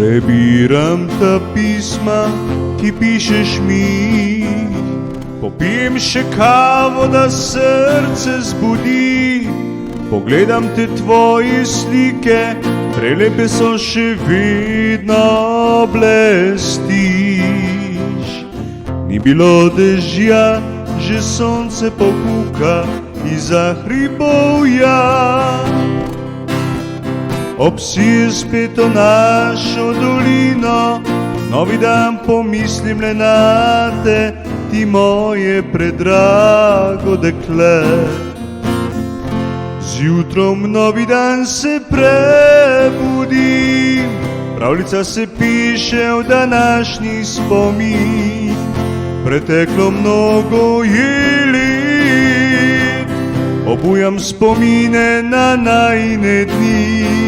Пребирам та писма, ти пишеш ми. Popijem še kavo, da srce zbudi. Pogledam te tvoje slike, prelepe so še vedno blestiš. Ni bilo dežja, že sonce pokuka iza hribovja. Obsije spet o našo dolino, novi dan pomislim le na te, ti moje predrago dekle. Zjutrom novi dan se prebudim, pravljica se piše v današnji spomin. Preteklo mnogo je let, obujam spomine na najine dni.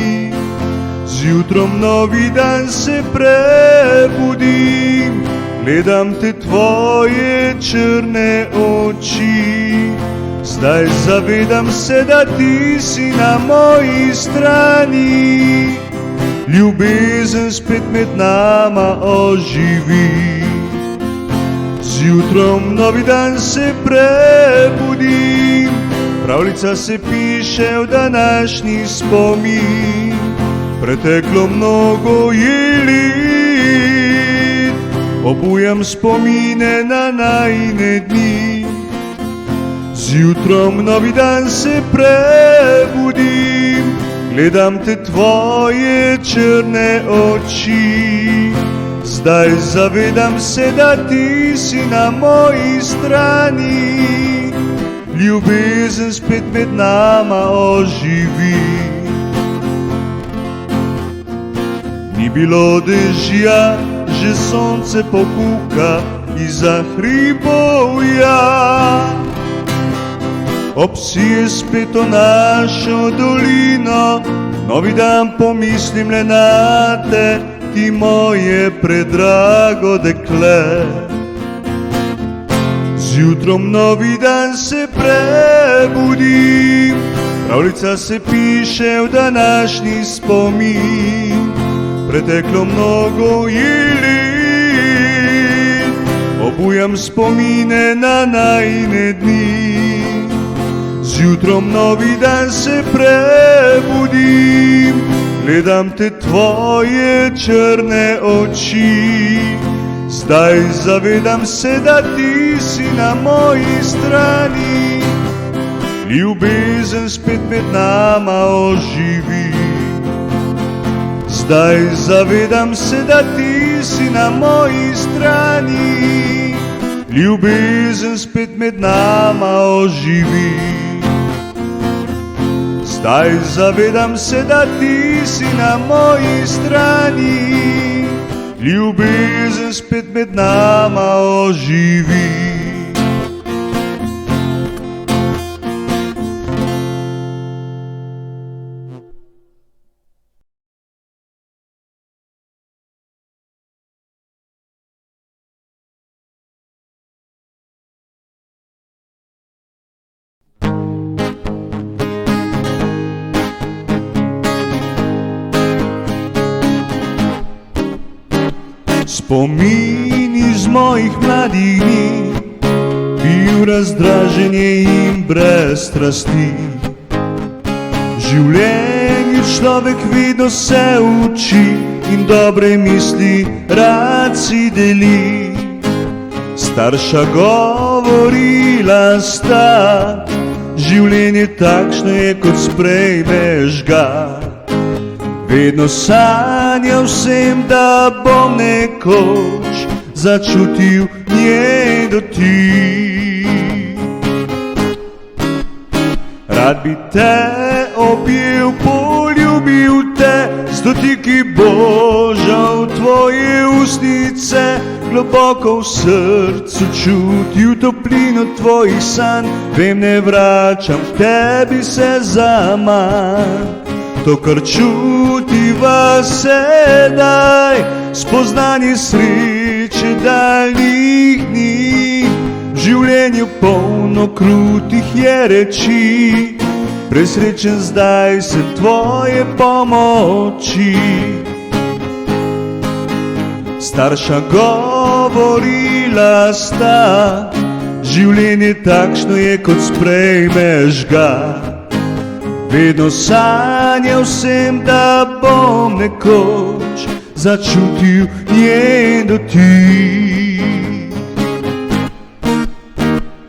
Zjutrom novi dan se prebudim, gledam te tvoje črne oči. Zdaj zavedam se, da ti si na moji strani. Ljubezen spet med nama oživi. Zjutrom novi dan se prebudim, pravljica se piše v današnji spomin. Preteklo mnogo je let, obujam spomine na najine dni. Zjutrom novi dan se prebudim, gledam te tvoje črne oči. Zdaj zavedam se, da ti si na moji strani. Ljubezen spet med nama oživi. Ni bilo dežja, že sonce pokuka iza hribovja. Obsije spet o našo dolino, novi dan pomislim le na te, ti moje predrago dekle. Zjutrom novi dan se prebudim, pravljica se piše v današnji spomin. Preteklo mnogo je let, obujam spomine na najine dni. Zjutrom novi dan se prebudim, gledam te tvoje črne oči. Zdaj zavedam se, da ti si na moji strani. Ljubezen spet med nama oživi. Zdaj zavedam se, da ti si na moji strani. Ljubezen spet med nama oživi. Zdaj zavedam se, da ti si na moji strani. Ljubezen spet med nama oživi. Spomini z mojih mladih dni, bil razdraženje in brez strasti. V življenju človek vedno se uči in dobre misli rad si deli. Starša govorila sta, življenje takšno je, kot sprejmeš ga. Vedno sanjal sem, da bom nekoč začutil njen dotik. Rad bi te objel, poljubil te, z dotiki božal tvoje ustnice. Globoko v srcu čutil toplino tvojih sanj. Vem, ne vračam k tebi se zaman. To, kar čutiva sedaj, spoznanje sreče daljnih dni. V življenju polno krutih je reči, presrečen zdaj se tvoje pomoči. Starša govorila sta, življenje takšno je, kot sprejmeš ga. Vedno sanjal sem, da bom nekoč začutil njen dotik.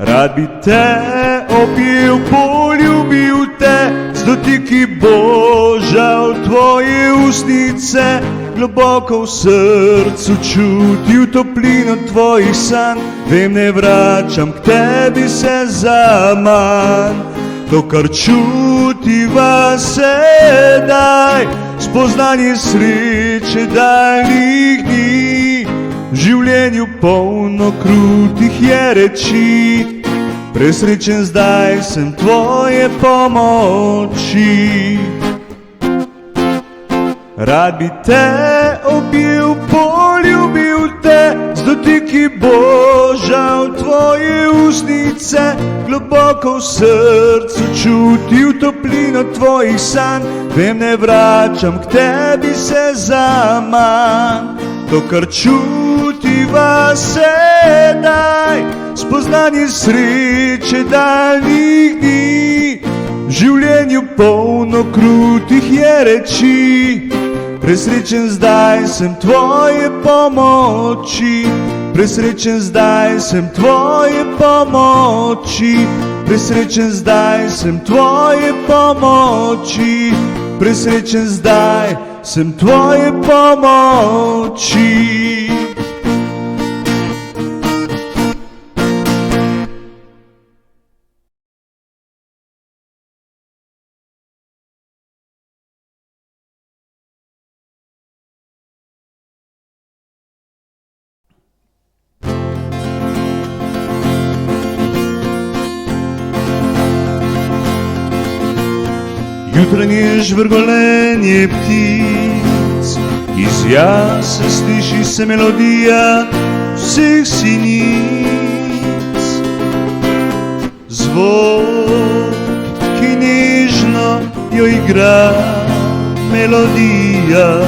Rad bi te objel, poljubil te, z dotiki božal tvoje ustnice, globoko v srcu čutil toplino tvojih sanj. Vem, ne vračam k tebi se zaman, to, kar čutiva sedaj, spoznanje sreče daljnih dni. V življenju polno krutih je reči, presrečen zdaj sem tvoje pomoči. Rad bi te objel, poljubil te, z dotiki božal tvoje ustnice, globoko v srcu čutil toplino tvojih sanj. Vem, ne vračam k tebi se zaman, to, kar čutiva sedaj, spoznanje sreče daljnih dni. V življenju polno krutih je reči, presrečen zdaj sem tvoje pomoči. Presrečen zdaj sem tvoje pomoči. Presrečen zdaj sem tvoje pomoči. Presrečen zdaj sem tvoje pomoči. Jutranje žvrgolenje ptic, iz jase sliši se melodija vseh sinic. Zvok, ki nežno jo igra, melodija,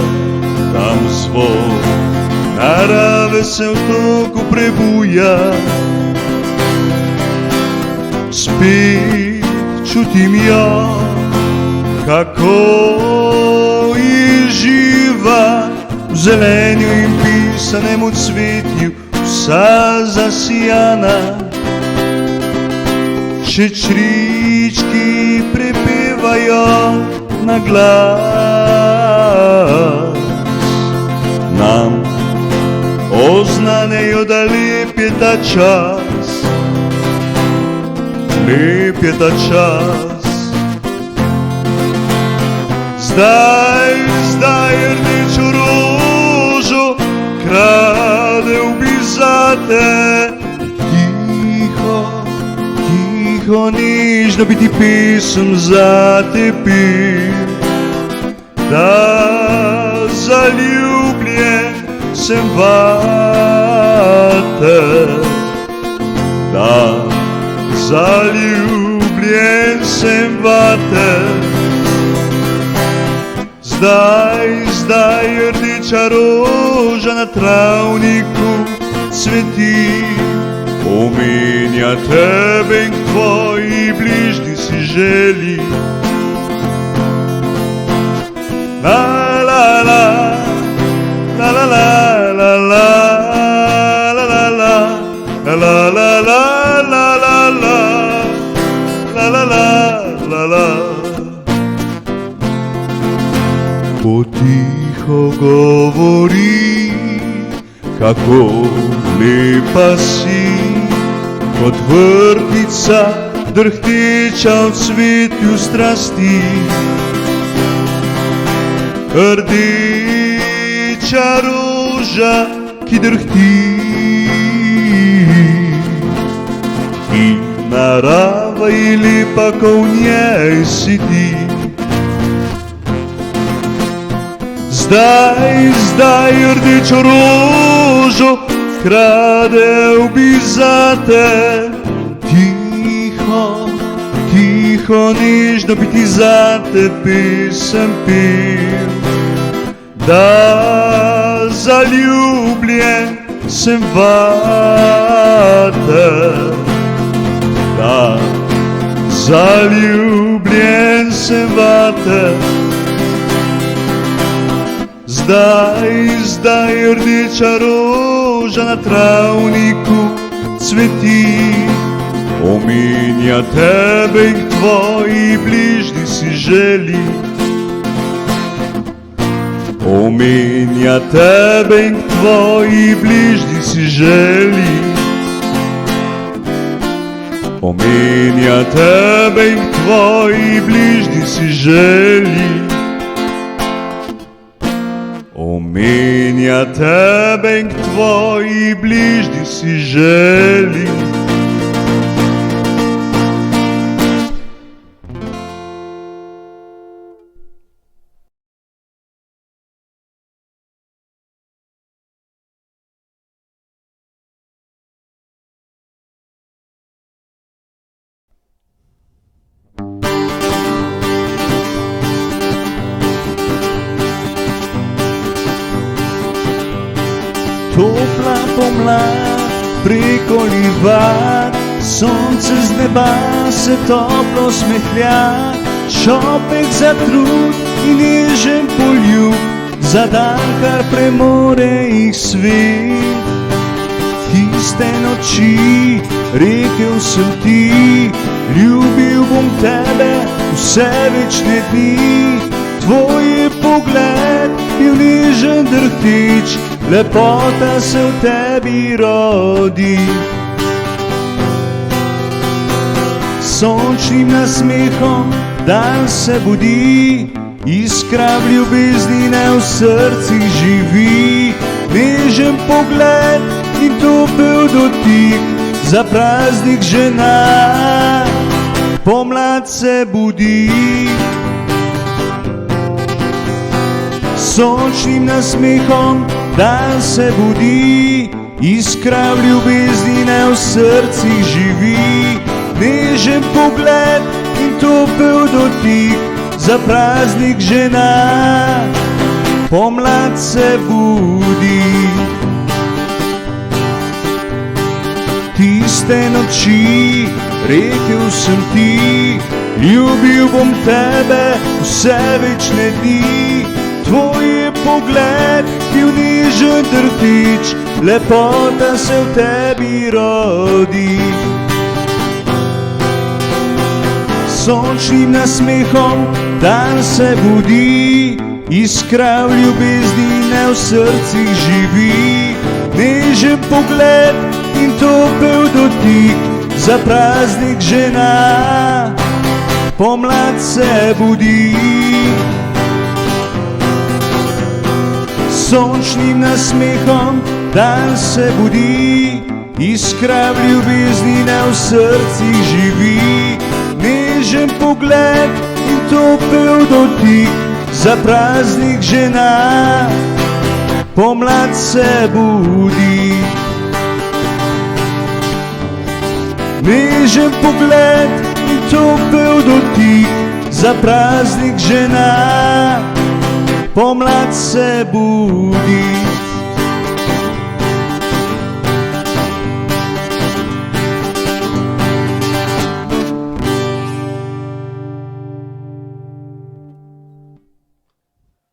tam zvok narave se v toku prebuja. Spet čutim jo, kako je živa, v zelenju in pisanem cvetju vsa zasijana. Šečrički prepevajo na glas, nam oznanejo, da lep je ta čas, lep je ta čas. Zdaj rdečo rožo kradel bi zate. Tiho, tiho, nežno bi ti pesem zate pil, da zaljubljen sem vate, da zaljubljen sem vate. Zdaj rdeča roža na travniku cveti, omenja tebe in k tvoji bližnji si želi. La la la, la la la la la, la la la, la la la la la la la, la la la la. Potiho govori, kako lepa si, kot vrtnica drhteča v cvetju strasti. Rdeča roža, ki drhti, in narava je lepa, ko v njej si ti. Zdaj rdečo rožo kradel bi zate. Tiho, tiho, nežno bi ti zate pesem pil, da zaljubljen zaljubljen sem vate. Da, zaljubljen sem vate. Zdaj rdeča roža na travniku cveti. Omenja tebe in k tvoji bližnji si želi. Omenja tebe in k tvoji bližnji si želi. Omenja tebe in k tvoji bližnji si želi. Omenja tebe in k tvoji bližnji si želi. Topla pomlad preko livad, sonce z neba se toplo smehlja. Šopek za trud in nežen poljub, za dan, kar premore jih svet. Tiste noči rekel sem ti, ljubil bom tebe vse večne dni. Tvoj je pogled bil nežen drhteč, lepota se v tebi rodi. Sončnim nasmehom dan se budi, iskra v ljubeznine v srcih živi. Nežen pogled in topel dotik, za praznik žena pomlad se budi. Sončnim nasmehom dan se budi, iskra v ljubeznine v srcih živi. Nežen pogled in topel dotik, za praznik žena pomlad se budi. Tiste noči rekel sem ti, ljubil bom tebe vse večne dni. Tvoj je pogled bil nežen drhteč, lepota se v tebi rodi. Sončnim nasmehom dan se budi, iskra v ljubeznine v srcih živi. Nežen pogled in topel dotik, za praznik žena pomlad se budi. Sončnim nasmehom dan se budi, iskra v ljubeznine v srcih živi. Nežen pogled in topel dotik, za praznik žena pomlad se budi. Nežen pogled in topel dotik, za praznik žena pomlad se budi.